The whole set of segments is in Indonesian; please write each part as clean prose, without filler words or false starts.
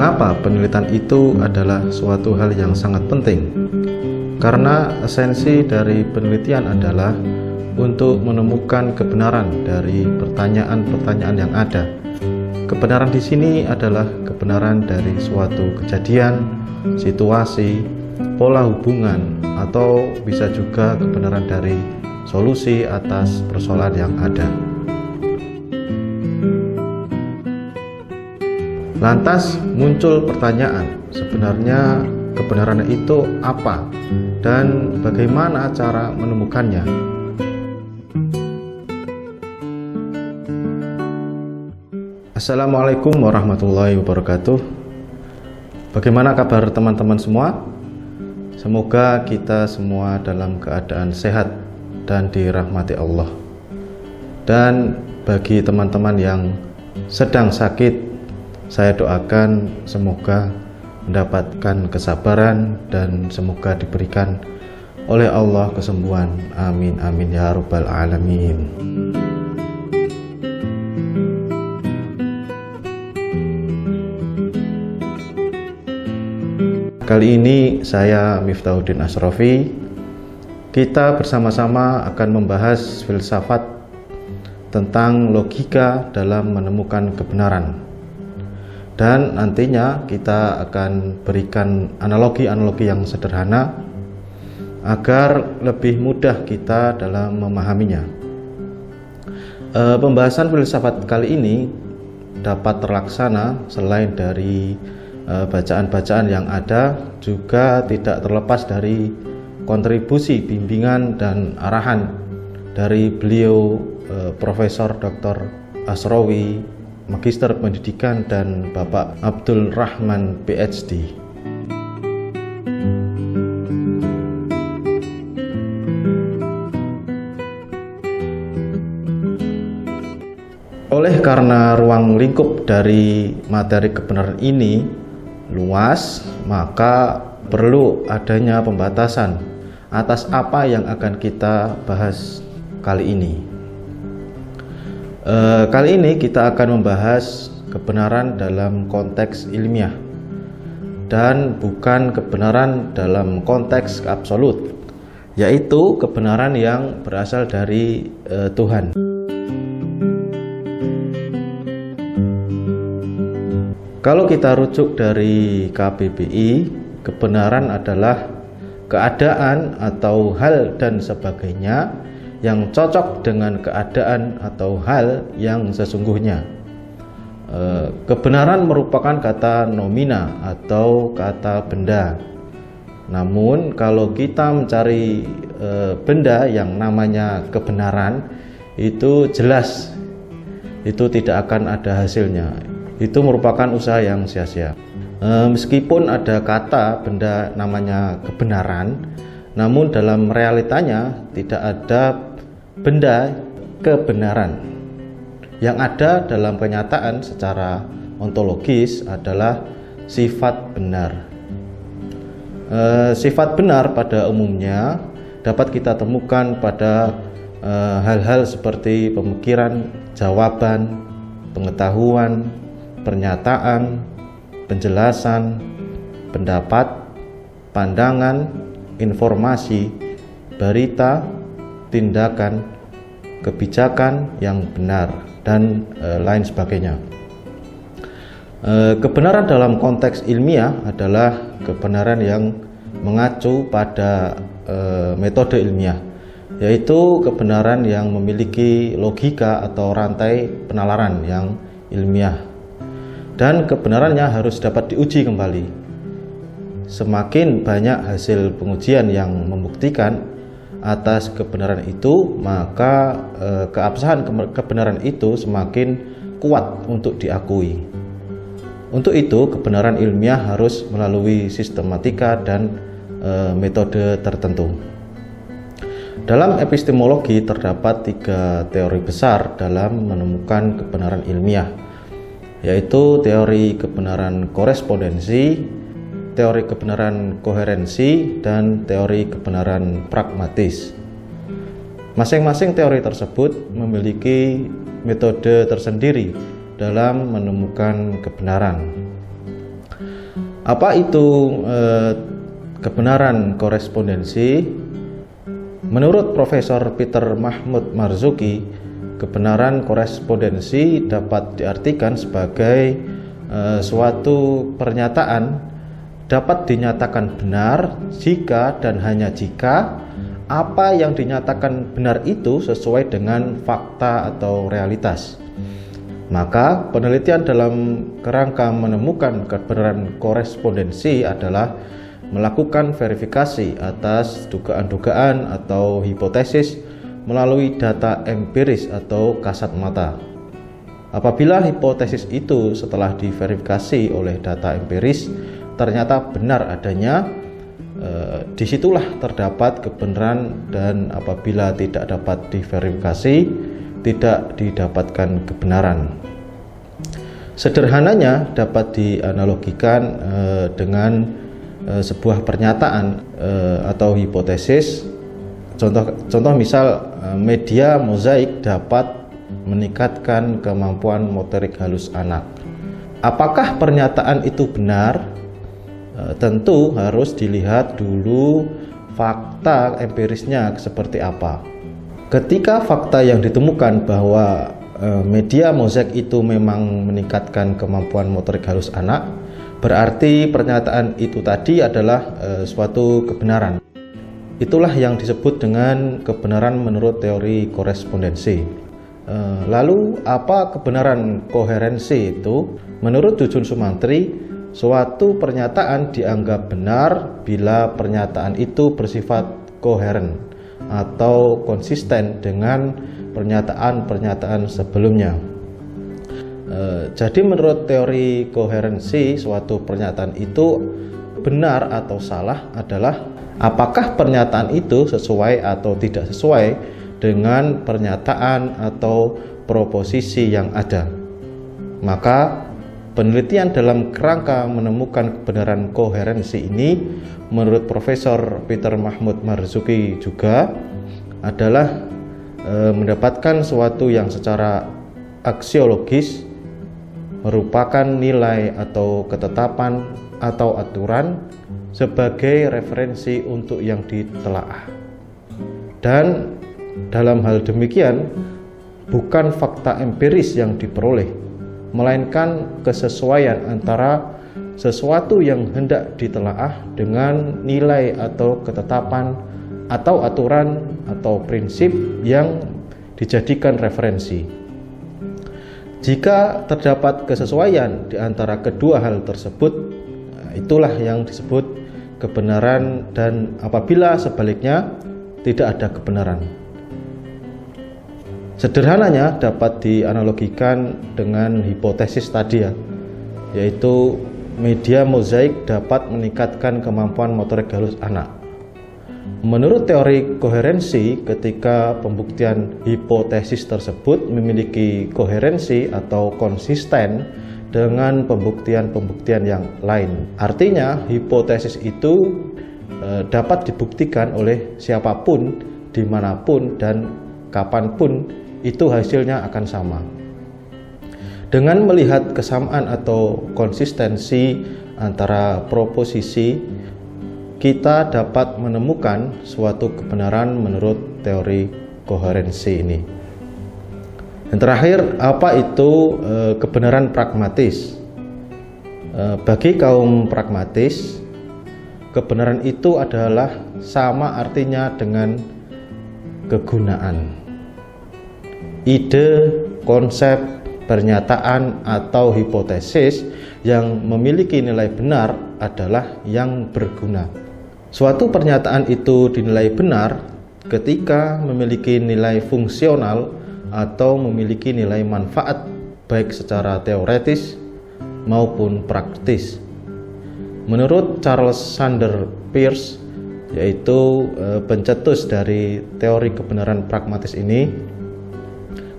Mengapa penelitian itu adalah suatu hal yang sangat penting? Karena esensi dari penelitian adalah untuk menemukan kebenaran dari pertanyaan-pertanyaan yang ada. Kebenaran di sini adalah kebenaran dari suatu kejadian, situasi, pola hubungan, atau bisa juga kebenaran dari solusi atas persoalan yang ada. Lantas muncul pertanyaan, sebenarnya kebenaran itu apa dan bagaimana cara menemukannya? Assalamualaikum warahmatullahi wabarakatuh. Bagaimana kabar teman-teman semua? Semoga kita semua dalam keadaan sehat dan dirahmati Allah. Dan bagi teman-teman yang sedang sakit, saya doakan semoga mendapatkan kesabaran dan semoga diberikan oleh Allah kesembuhan. Amin amin ya rabbal alamin. Kali ini saya Miftahuddin Asrofi. Kita bersama-sama akan membahas filsafat tentang logika dalam menemukan kebenaran. Dan nantinya kita akan berikan analogi-analogi yang sederhana agar lebih mudah kita dalam memahaminya. Pembahasan filsafat kali ini dapat terlaksana selain dari bacaan-bacaan yang ada, juga tidak terlepas dari kontribusi bimbingan dan arahan dari beliau Profesor Dr. Asrofi, Magister Pendidikan, dan Bapak Abdul Rahman PhD. Oleh karena ruang lingkup dari materi kebenaran ini luas, maka perlu adanya pembatasan atas apa yang akan kita bahas kali ini. Kali ini kita akan membahas kebenaran dalam konteks ilmiah dan bukan kebenaran dalam konteks absolut, yaitu kebenaran yang berasal dari Tuhan. Kalau kita rujuk dari KBBI, kebenaran adalah keadaan atau hal dan sebagainya yang cocok dengan keadaan atau hal yang sesungguhnya. Kebenaran merupakan kata nomina atau kata benda. Namun kalau kita mencari benda yang namanya kebenaran, itu jelas itu tidak akan ada hasilnya. Itu merupakan usaha yang sia-sia. Meskipun ada kata benda namanya kebenaran, namun dalam realitanya tidak ada benda kebenaran. Yang ada dalam kenyataan secara ontologis adalah sifat benar. Sifat benar pada umumnya dapat kita temukan pada hal-hal seperti pemikiran, jawaban, pengetahuan, pernyataan, penjelasan, pendapat, pandangan, informasi, berita, tindakan, kebijakan yang benar, dan lain sebagainya. Kebenaran dalam konteks ilmiah adalah kebenaran yang mengacu pada metode ilmiah, yaitu kebenaran yang memiliki logika atau rantai penalaran yang ilmiah. Dan kebenarannya harus dapat diuji kembali. Semakin banyak hasil pengujian yang membuktikan atas kebenaran itu, maka keabsahan kebenaran itu semakin kuat untuk diakui. Untuk itu, kebenaran ilmiah harus melalui sistematika dan metode tertentu. Dalam epistemologi terdapat 3 teori besar dalam menemukan kebenaran ilmiah, yaitu teori kebenaran korespondensi, teori kebenaran koherensi, dan teori kebenaran pragmatis. Masing-masing teori tersebut memiliki metode tersendiri dalam menemukan kebenaran. Apa itu kebenaran korespondensi? Menurut Profesor Peter Mahmud Marzuki, kebenaran korespondensi dapat diartikan sebagai suatu pernyataan dapat dinyatakan benar jika dan hanya jika apa yang dinyatakan benar itu sesuai dengan fakta atau realitas. Maka penelitian dalam kerangka menemukan kebenaran korespondensi adalah melakukan verifikasi atas dugaan-dugaan atau hipotesis melalui data empiris atau kasat mata. Apabila hipotesis itu setelah diverifikasi oleh data empiris ternyata benar adanya, disitulah terdapat kebenaran, dan apabila tidak dapat diverifikasi tidak didapatkan kebenaran. Sederhananya dapat dianalogikan dengan sebuah pernyataan atau hipotesis. Contoh misal, media mozaik dapat meningkatkan kemampuan motorik halus anak. Apakah pernyataan itu benar? Tentu harus dilihat dulu fakta empirisnya seperti apa. Ketika fakta yang ditemukan bahwa media mozaik itu memang meningkatkan kemampuan motorik halus anak, berarti pernyataan itu tadi adalah suatu kebenaran. Itulah yang disebut dengan kebenaran menurut teori korespondensi. Lalu apa kebenaran koherensi itu? Menurut Jujun Sumantri, suatu pernyataan dianggap benar bila pernyataan itu bersifat koheren atau konsisten dengan pernyataan-pernyataan sebelumnya. Jadi menurut teori koherensi, suatu pernyataan itu benar atau salah adalah apakah pernyataan itu sesuai atau tidak sesuai dengan pernyataan atau proposisi yang ada. Maka penelitian dalam kerangka menemukan kebenaran koherensi ini menurut Profesor Peter Mahmud Marzuki juga adalah mendapatkan suatu yang secara aksiologis merupakan nilai atau ketetapan atau aturan sebagai referensi untuk yang ditelaah. Dan dalam hal demikian bukan fakta empiris yang diperoleh, melainkan kesesuaian antara sesuatu yang hendak ditelaah dengan nilai atau ketetapan atau aturan atau prinsip yang dijadikan referensi. Jika terdapat kesesuaian di antara kedua hal tersebut, itulah yang disebut kebenaran, dan apabila sebaliknya tidak ada kebenaran. Sederhananya dapat dianalogikan dengan hipotesis tadi, yaitu media mozaik dapat meningkatkan kemampuan motorik halus anak. Menurut teori koherensi, ketika pembuktian hipotesis tersebut memiliki koherensi atau konsisten dengan pembuktian-pembuktian yang lain. Artinya hipotesis itu dapat dibuktikan oleh siapapun, dimanapun, dan kapanpun itu hasilnya akan sama. Dengan melihat kesamaan atau konsistensi antara proposisi, kita dapat menemukan suatu kebenaran menurut teori koherensi ini. Dan terakhir, apa itu kebenaran pragmatis? Bagi kaum pragmatis, kebenaran itu adalah sama artinya dengan kegunaan. Ide, konsep, pernyataan, atau hipotesis yang memiliki nilai benar adalah yang berguna. Suatu pernyataan itu dinilai benar ketika memiliki nilai fungsional atau memiliki nilai manfaat baik secara teoretis maupun praktis. Menurut Charles Sanders Peirce, yaitu pencetus dari teori kebenaran pragmatis ini,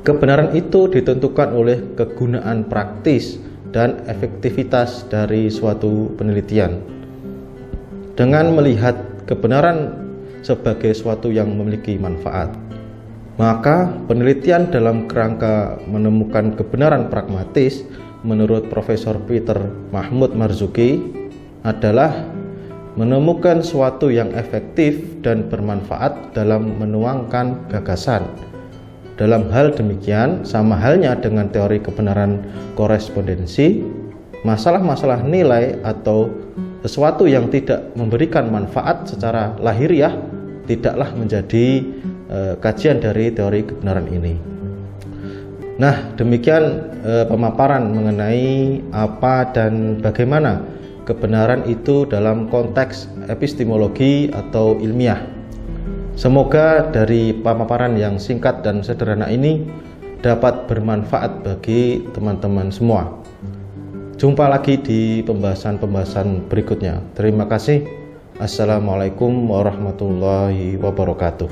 kebenaran itu ditentukan oleh kegunaan praktis dan efektivitas dari suatu penelitian. Dengan melihat kebenaran sebagai suatu yang memiliki manfaat, maka penelitian dalam kerangka menemukan kebenaran pragmatis menurut Profesor Peter Mahmud Marzuki adalah menemukan suatu yang efektif dan bermanfaat dalam menuangkan gagasan. Dalam hal demikian, sama halnya dengan teori kebenaran korespondensi, masalah-masalah nilai atau sesuatu yang tidak memberikan manfaat secara lahiriah tidaklah menjadi kajian dari teori kebenaran ini. Nah, demikian pemaparan mengenai apa dan bagaimana kebenaran itu dalam konteks epistemologi atau ilmiah. Semoga dari pemaparan yang singkat dan sederhana ini dapat bermanfaat bagi teman-teman semua. Jumpa lagi di pembahasan-pembahasan berikutnya. Terima kasih. Assalamualaikum warahmatullahi wabarakatuh.